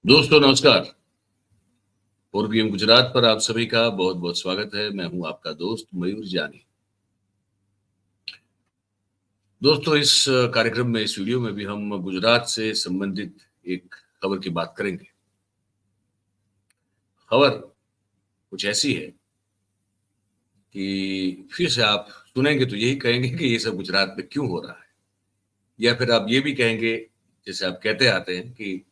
दोस्तों नमस्कार। पूर्वी गुजरात पर आप सभी का बहुत बहुत स्वागत है। मैं हूं आपका दोस्त मयूर जानी। दोस्तों इस कार्यक्रम में, इस वीडियो में भी हम गुजरात से संबंधित एक खबर की बात करेंगे। खबर कुछ ऐसी है कि फिर से आप सुनेंगे तो यही कहेंगे कि ये सब गुजरात में क्यों हो रहा है, या फिर आप ये भी कहेंगे जैसे आप कहते आते हैं कि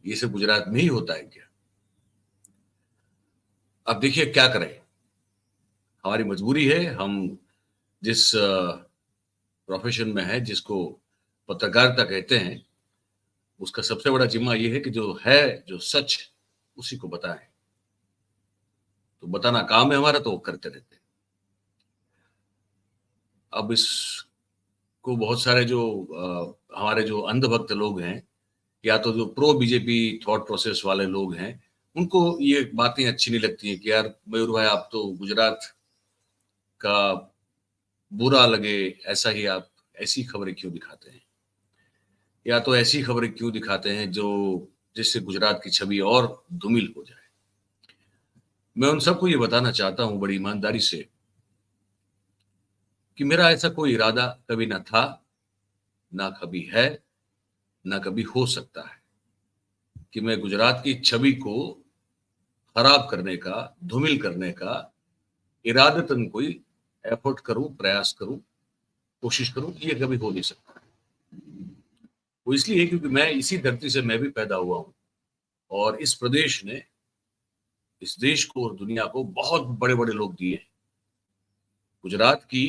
ये सब गुजरात में ही होता है क्या। अब देखिए क्या करें, हमारी मजबूरी है। हम जिस प्रोफेशन में है, जिसको पत्रकारिता कहते हैं, उसका सबसे बड़ा जिम्मा ये है कि जो है, जो सच, उसी को बताएं। तो बताना काम है हमारा, तो वो करते रहते हैं। अब इसको बहुत सारे जो हमारे जो अंधभक्त लोग हैं, या तो जो प्रो बीजेपी थॉट प्रोसेस वाले लोग हैं, उनको ये बातें अच्छी नहीं लगती है कि यार मयूर भाई, आप तो गुजरात का बुरा लगे ऐसा ही आप ऐसी खबरें क्यों दिखाते हैं, या तो ऐसी खबरें क्यों दिखाते हैं जो जिससे गुजरात की छवि और धूमिल हो जाए। मैं उन सबको ये बताना चाहता हूं बड़ी ईमानदारी से कि मेरा ऐसा कोई इरादा कभी ना था, ना कभी है, ना कभी हो सकता है कि मैं गुजरात की छवि को खराब करने का, धूमिल करने का इरादतन कोई एफर्ट करूं, प्रयास करूं, कोशिश करूं। ये कभी हो नहीं सकता। वो इसलिए क्योंकि मैं इसी धरती से मैं भी पैदा हुआ हूं, और इस प्रदेश ने इस देश को और दुनिया को बहुत बड़े बड़े लोग दिए हैं। गुजरात की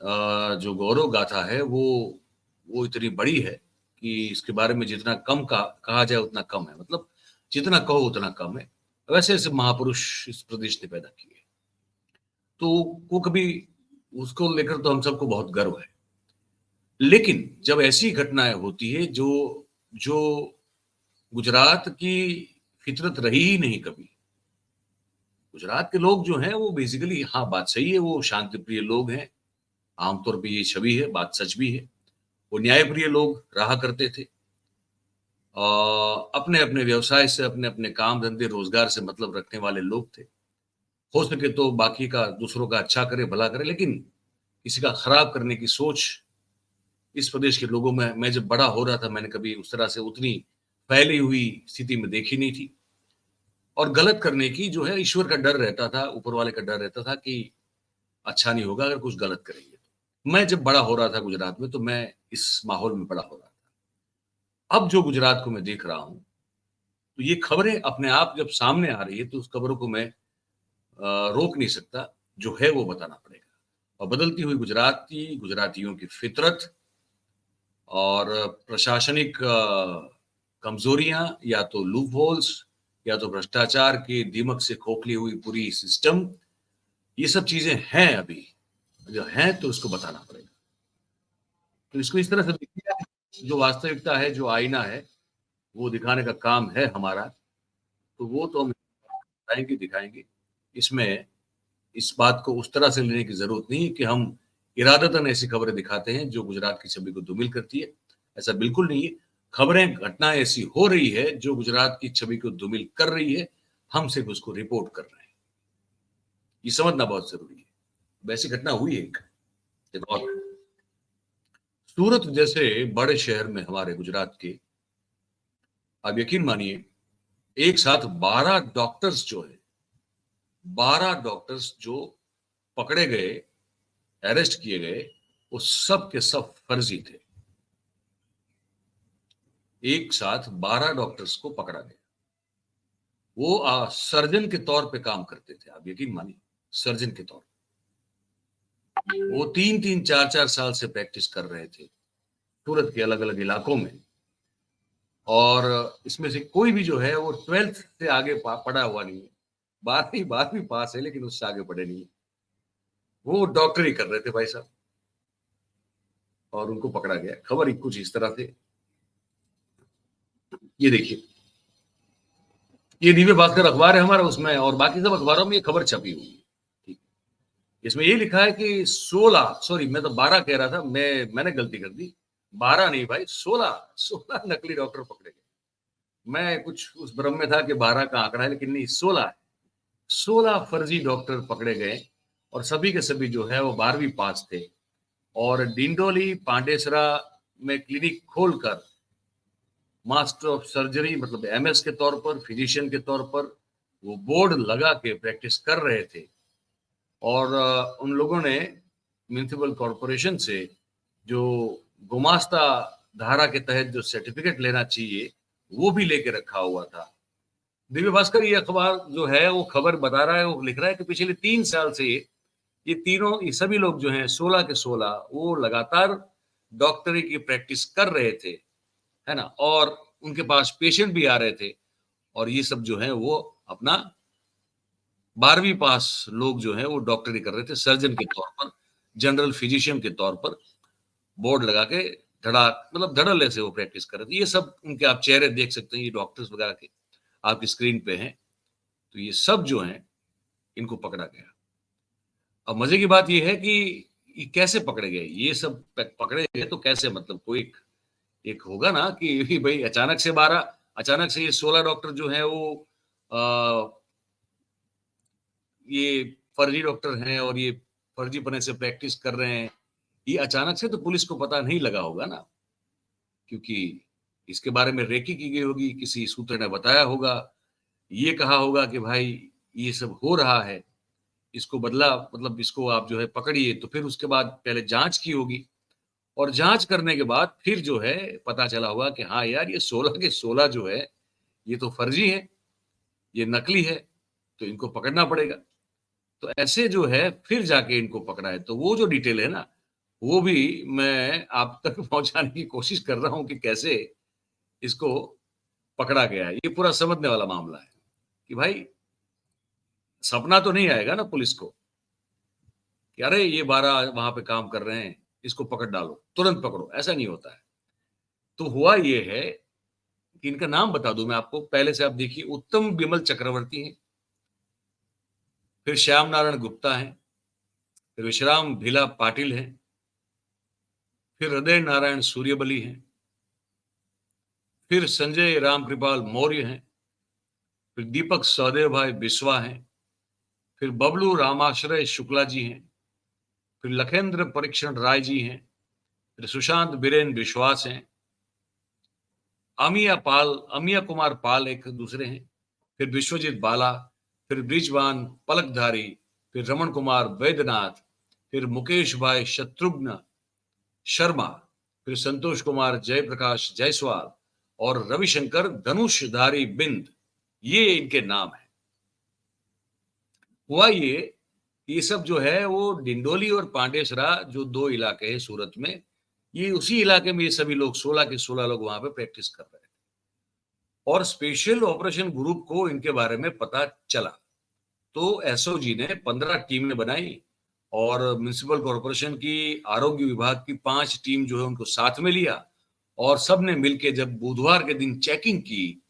जो गौरव गाथा है वो इतनी बड़ी है कि इसके बारे में जितना कम कहा जाए उतना कम है। मतलब जितना कहो उतना कम है। वैसे ऐसे महापुरुष इस प्रदेश ने पैदा किए, तो वो कभी उसको लेकर तो हम सबको बहुत गर्व है। लेकिन जब ऐसी घटनाएं होती है जो जो गुजरात की फितरत रही ही नहीं कभी। गुजरात के लोग जो हैं वो बेसिकली, हाँ बात सही है, वो शांति प्रिय लोग हैं। आमतौर पे ये छवि है, बात सच भी है। वो न्यायप्रिय लोग रहा करते थे। अपने अपने व्यवसाय से, अपने अपने काम धंधे रोजगार से मतलब रखने वाले लोग थे। हो सके तो बाकी का, दूसरों का अच्छा करे, भला करे, लेकिन किसी का खराब करने की सोच इस प्रदेश के लोगों में, मैं जब बड़ा हो रहा था, मैंने कभी उस तरह से उतनी फैली हुई स्थिति में देखी नहीं थी। और गलत करने की जो है, ईश्वर का डर रहता था, ऊपर वाले का डर रहता था कि अच्छा नहीं होगा अगर कुछ गलत करेंगे। मैं जब बड़ा हो रहा था गुजरात में, तो मैं इस माहौल में बड़ा हो रहा था। अब जो गुजरात को मैं देख रहा हूं, तो ये खबरें अपने आप जब सामने आ रही है, तो उस खबरों को मैं रोक नहीं सकता। जो है वो बताना पड़ेगा। और बदलती हुई गुजरात की, गुजरातियों की फितरत और प्रशासनिक कमजोरियां, या तो लूप होल्स, या तो भ्रष्टाचार की दीमक से खोखली हुई पूरी सिस्टम, ये सब चीजें हैं अभी जो हैं, तो उसको बताना पड़ेगा। तो इसको इस तरह से देखिए, जो वास्तविकता है, जो आईना है, वो दिखाने का काम है हमारा। तो वो तो हम दिखाएंगे दिखाएंगे। इसमें इस बात को उस तरह से लेने की जरूरत नहीं है कि हम इरादतन ऐसी खबरें दिखाते हैं जो गुजरात की छवि को धूमिल करती है। ऐसा बिल्कुल नहीं है। खबरें, घटनाएं ऐसी हो रही है जो गुजरात की छवि को धूमिल कर रही है। हम सिर्फ उसको रिपोर्ट कर रहे हैं। ये समझना बहुत जरूरी है। वैसी घटना हुई है एक और, सूरत जैसे बड़े शहर में हमारे गुजरात के, आप यकीन मानिए, एक साथ 12 डॉक्टर्स जो है, 12 डॉक्टर्स जो पकड़े गए, अरेस्ट किए गए, वो सब के सब फर्जी थे। एक साथ 12 डॉक्टर्स को पकड़ा गया। वो सर्जन के तौर पे काम करते थे, आप यकीन मानिए, सर्जन के तौर पे। वो 3-3, 4-4 साल से प्रैक्टिस कर रहे थे सूरत के अलग अलग इलाकों में। और इसमें से कोई भी जो है वो 12th से आगे पढ़ा हुआ नहीं है। 12वीं पास है, लेकिन उससे आगे पढ़े नहीं है। वो डॉक्टरी कर रहे थे भाई साहब, और उनको पकड़ा गया। खबर कुछ इस तरह से, ये देखिए, ये दिव्य भास्कर अखबार है हमारा, उसमें और बाकी सब अखबारों में ये खबर छपी हुई है। ठीक, इसमें ये लिखा है कि 16, सॉरी मैं तो 12 कह रहा था, मैंने गलती कर दी। 12 नहीं भाई, 16 नकली डॉक्टर पकड़े गए। मैं कुछ उस भ्रम में था कि 12 का आंकड़ा है, लेकिन नहीं, 16 है। 16 फर्जी डॉक्टर पकड़े गए और सभी के सभी जो है वो 12वीं पास थे और डिंडोली पांडेसरा में क्लिनिक खोलकर मास्टर ऑफ सर्जरी मतलब एमएस के तौर पर, फिजिशियन के तौर पर वो बोर्ड लगा के प्रैक्टिस कर रहे थे और उन लोगों ने म्युनिसिपल कॉरपोरेशन से जो गुमास्ता धारा के तहत जो सर्टिफिकेट लेना चाहिए वो भी लेके रखा हुआ था। दिव्य भास्कर ये अखबार जो है वो खबर बता रहा है, वो लिख रहा है कि पिछले 3 साल से ये तीनों, ये सभी लोग जो हैं 16 के 16 वो लगातार डॉक्टरी की प्रैक्टिस कर रहे थे, है ना, और उनके पास पेशेंट भी आ रहे थे और ये सब जो है वो अपना 12वीं पास लोग जो है वो डॉक्टरी कर रहे थे, सर्जन के तौर पर, जनरल फिजिशियन के तौर पर बोर्ड लगा के धड़ाक मतलब धड़ल्ले से वो प्रैक्टिस कर रहे थे। ये सब उनके आप चेहरे देख सकते हैं, ये डॉक्टर्स वगैरह के आपकी स्क्रीन पे हैं। तो ये सब जो हैं इनको पकड़ा गया। अब मजे की बात ये है कि ये कैसे पकड़े गए, ये सब पकड़े गए तो कैसे, मतलब कोई एक होगा ना कि भाई अचानक से 12, अचानक से ये 16 डॉक्टर जो है वो ये फर्जी डॉक्टर हैं और ये फर्जी पने से प्रैक्टिस कर रहे हैं, ये अचानक से तो पुलिस को पता नहीं लगा होगा ना, क्योंकि इसके बारे में रेकी की गई होगी, किसी सूत्र ने बताया होगा, ये कहा होगा कि भाई ये सब हो रहा है, इसको बदला मतलब इसको आप जो है पकड़िए, तो फिर उसके बाद पहले जांच की होगी और जांच करने के बाद फिर जो है पता चला होगा कि हाँ यार ये 16 के 16 जो है ये तो फर्जी है, ये नकली है, तो इनको पकड़ना पड़ेगा। तो ऐसे जो है फिर जाके इनको पकड़ा है। तो वो जो डिटेल है ना, वो भी मैं आप तक पहुंचाने की कोशिश कर रहा हूं कि कैसे इसको पकड़ा गया है। ये पूरा समझने वाला मामला है कि भाई सपना तो नहीं आएगा ना पुलिस को कि अरे ये 12 वहां पे काम कर रहे हैं, इसको पकड़ डालो, तुरंत पकड़ो, ऐसा नहीं होता है। तो हुआ ये है कि इनका नाम बता दूं मैं आपको, पहले से आप देखिए, उत्तम बिमल चक्रवर्ती हैं, फिर श्याम नारायण गुप्ता हैं, फिर विश्राम भिला पाटिल हैं, फिर हृदय नारायण सूर्यबली हैं, फिर संजय रामकृपाल मौर्य हैं, फिर दीपक सहदेव भाई बिस्वा हैं, फिर बबलू रामाश्रय शुक्ला जी हैं, फिर लखेंद्र परीक्षण राय जी हैं, फिर सुशांत बीरेन विश्वास हैं, अमिया कुमार पाल एक दूसरे हैं, फिर विश्वजीत बाला, फिर ब्रिजवान पलकधारी, फिर रमन कुमार वैद्यनाथ, फिर मुकेश भाई शत्रुघ्न शर्मा, फिर संतोष कुमार जयप्रकाश जायसवाल और रविशंकर धनुषधारी बिंद, ये इनके नाम है। हुआ ये सब जो है वो डिंडोली और पांडेसरा जो 2 इलाके हैं सूरत में, ये उसी इलाके में ये सभी लोग 16 के 16 लोग वहां पे प्रैक्टिस कर रहे थे और स्पेशल ऑपरेशन ग्रुप को इनके बारे में पता चला तो एसओजी ने 15 टीमें बनाई और म्युनिसिपल कॉरपोरेशन की आरोग्य विभाग की 5 टीम जो है उनको साथ में लिया और सबने मिलकर जब बुधवार के दिन चेकिंग की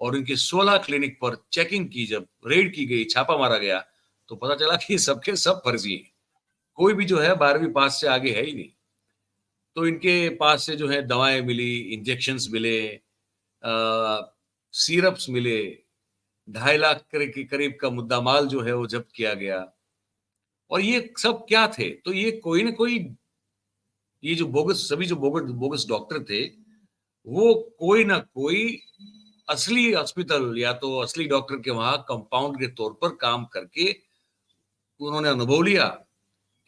और इनके 16 क्लिनिक पर चेकिंग की, जब रेड की गई, छापा मारा गया, तो पता चला कि सबके सब फर्जी हैं, कोई भी जो है 12वीं पास से आगे है ही नहीं। तो इनके पास से जो है दवाएं मिली, इंजेक्शंस मिले, सिरप्स मिले, 2.5 लाख के करीब का मुद्दामाल जो है वो जब्त किया गया। और ये सब क्या थे, तो ये कोई ना कोई, ये जो बोगस सभी जो बोगस डॉक्टर थे वो कोई ना कोई असली हॉस्पिटल या तो असली डॉक्टर के वहां कंपाउंड के तौर पर काम करके उन्होंने अनुभव लिया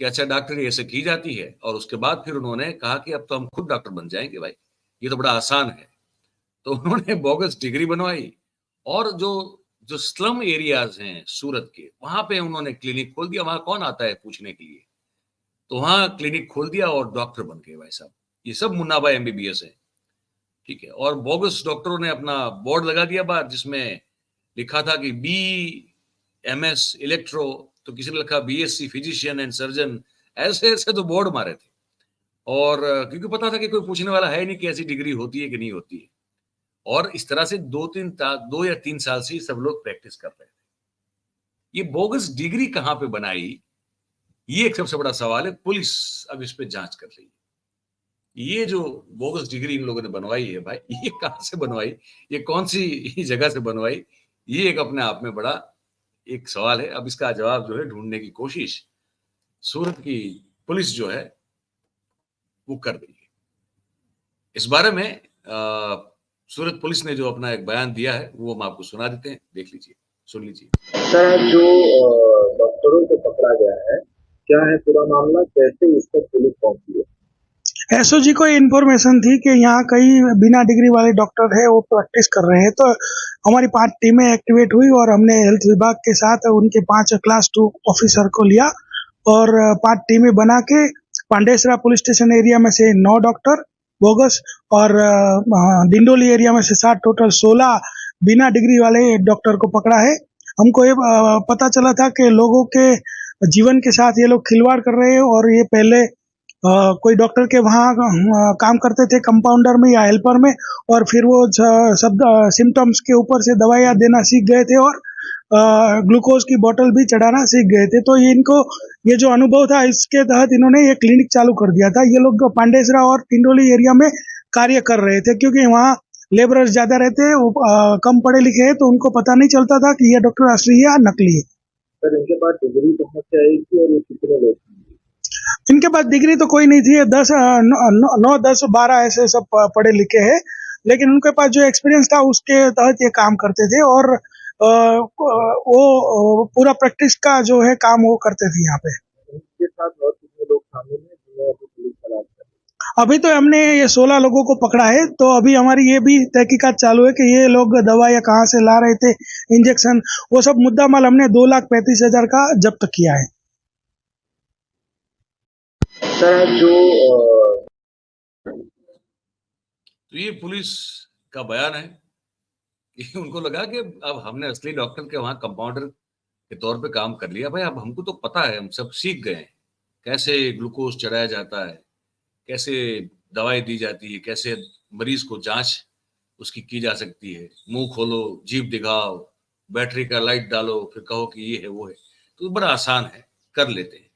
कि अच्छा डॉक्टरी ऐसे की जाती है और उसके बाद फिर उन्होंने कहा कि अब तो हम खुद डॉक्टर बन जाएंगे भाई, ये तो बड़ा आसान है। तो उन्होंने बोगस डिग्री बनवाई और जो जो स्लम एरियाज हैं सूरत के, वहां पे उन्होंने क्लिनिक खोल दिया। वहां कौन आता है पूछने के लिए, तो वहां क्लिनिक खोल दिया और डॉक्टर बन गए भाई साहब। ये सब मुन्ना भाई एमबीबीएस है, ठीक है। और बोगस डॉक्टरों ने अपना बोर्ड लगा दिया बाहर जिसमें लिखा था कि बी एमएस इलेक्ट्रो, तो किसी ने लिखा बीएससी फिजिशियन एंड सर्जन, ऐसे ऐसे तो बोर्ड मारे थे। और क्योंकि पता था कि कोई पूछने वाला है नहीं कि ऐसी डिग्री होती है कि नहीं होती है। और इस तरह से 2 या 3 साल से सब लोग प्रैक्टिस कर रहे थे। ये बोगस डिग्री कहां पे बनाई, ये एक सबसे बड़ा सवाल है। पुलिस अब इस पे जांच कर रही है। ये जो बोगस डिग्री इन लोगों ने बनवाई है भाई, ये कहाँ से बनवाई, ये कौन सी जगह से बनवाई, ये एक अपने आप में बड़ा एक सवाल है। अब इसका जवाब जो है ढूंढने की कोशिश सूरत की पुलिस जो है वो कर रही है। इस बारे में सूरत पुलिस ने जो अपना एक बयान दिया है वो हम आपको सुना देते हैं, देख लीजिए, सुन लीजिए। सर, जो डॉक्टरों को पकड़ा गया है, क्या है पूरा मामला, कैसे इस पर पुलिस पहुंची है? एसओजी को इन्फॉर्मेशन थी कि यहाँ कई बिना डिग्री वाले डॉक्टर है वो प्रैक्टिस कर रहे हैं, तो हमारी 5 टीमें एक्टिवेट हुई और हमने हेल्थ विभाग के साथ उनके 5 क्लास 2 ऑफिसर को लिया और 5 टीमें बना के पांडेसरा पुलिस स्टेशन एरिया में से 9 डॉक्टर बोगस और डिंडोली एरिया में से 7 टोटल 16 बिना डिग्री वाले डॉक्टर को पकड़ा है। हमको ये पता चला था कि लोगों के जीवन के साथ ये लोग खिलवाड़ कर रहे हैं और ये पहले कोई डॉक्टर के वहाँ काम करते थे कंपाउंडर में या हेल्पर में, और फिर वो सब सिम्टम्स के ऊपर से दवाइयाँ देना सीख गए थे और ग्लूकोज की बोतल भी चढ़ाना सीख गए थे। तो ये इनको ये जो अनुभव था इसके तहत इन्होंने ये क्लिनिक चालू कर दिया था। ये लोग पांडेसरा और टिंडोली एरिया में कार्य कर रहे थे क्योंकि वहाँ लेबरर्स ज्यादा रहते हैं, वो कम पढ़े लिखे हैं, तो उनको पता नहीं चलता था कि ये डॉक्टर असली है या नकली है। सर, इनके पास डिग्री कहाँ से आई थी और ये कितने लोग थे? इनके पास डिग्री तो कोई नहीं थी, 9, 10, 12 ऐसे सब पढ़े लिखे हैं, लेकिन उनके पास जो एक्सपीरियंस था उसके तहत ये काम करते थे और वो पूरा प्रैक्टिस का जो है काम वो करते थे यहाँ पे। इनके साथ और कितने लोग शामिल हैं जिन्हें अभी पुलिस तलाश कर रही है? अभी तो हमने ये 16 लोगों को पकड़ा है, तो अभी हमारी ये भी तहकीकात चालू है कि ये लोग दवाइयाँ कहाँ से ला रहे थे, इंजेक्शन, वो सब मुद्दा माल हमने 2,35,000 का जब्त किया है। सर, जो तो ये पुलिस का बयान है कि उनको लगा कि अब हमने असली डॉक्टर के वहां कंपाउंडर के तौर पे काम कर लिया भाई, अब हमको तो पता है, हम सब सीख गए हैं कैसे ग्लूकोज चढ़ाया जाता है, कैसे दवाई दी जाती है, कैसे मरीज को जांच उसकी की जा सकती है, मुंह खोलो, जीभ दिखाओ, बैटरी का लाइट डालो, फिर कहो कि ये है वो है, तो बड़ा आसान है, कर लेते हैं।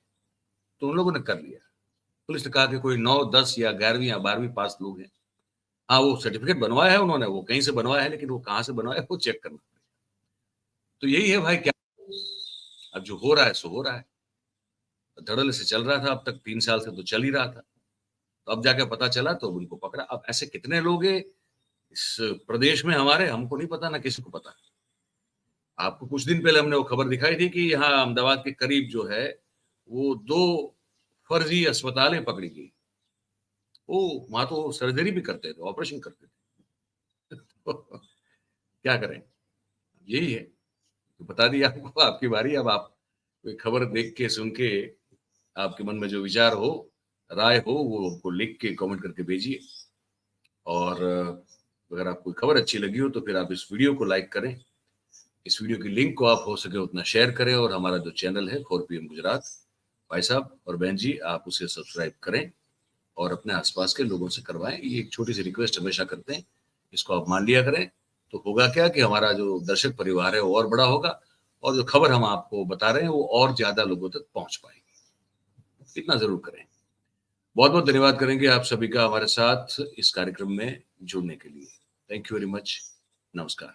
तो उन लोगों ने कर लिया। पुलिस ने कहा कि कोई 9, 10 या 11वीं या 12वीं पास लोग हैं, हाँ वो सर्टिफिकेट बनवाया है उन्होंने, वो कहीं से बनवाया है, लेकिन वो कहाँ से बनवाया है वो चेक करना पड़ेगा। तो यही है भाई, क्या अब जो हो रहा है सो हो रहा है, धड़ल्ले से चल रहा था, अब तक 3 साल से तो चल ही रहा था, तो अब जाके पता चला तो उनको पकड़ा। अब ऐसे कितने लोग हैं इस प्रदेश में हमारे, हमको नहीं पता, ना किसी को पता। आपको कुछ दिन पहले हमने वो खबर दिखाई थी कि यहाँ अहमदाबाद के करीब जो है वो 2 फर्जी अस्पतालें पकड़ी गई। वो वहां तो सर्जरी भी करते थे, ऑपरेशन करते थे। तो क्या करें, यही है, तो बता दिया आपको, आपकी बारी। अब आप कोई खबर देख के सुन के आपके मन में जो विचार हो, राय हो, वो हमको लिख के कमेंट करके भेजिए। और अगर आपको खबर अच्छी लगी हो तो फिर आप इस वीडियो को लाइक करें, इस वीडियो की लिंक को आप हो सके उतना शेयर करें, और हमारा जो चैनल है 4PM गुजरात, भाई साहब और बहन जी, आप उसे सब्सक्राइब करें और अपने आसपास के लोगों से करवाएं। ये एक छोटी सी रिक्वेस्ट हमेशा करते हैं, इसको आप मान लिया करें, तो होगा क्या कि हमारा जो दर्शक परिवार है वो और बड़ा होगा और जो खबर हम आपको बता रहे हैं वो और ज्यादा लोगों तक पहुंच पाएगी। इतना जरूर करें। बहुत बहुत धन्यवाद करेंगे आप सभी का हमारे साथ इस कार्यक्रम में जुड़ने के लिए। Thank you very much. नमस्कार।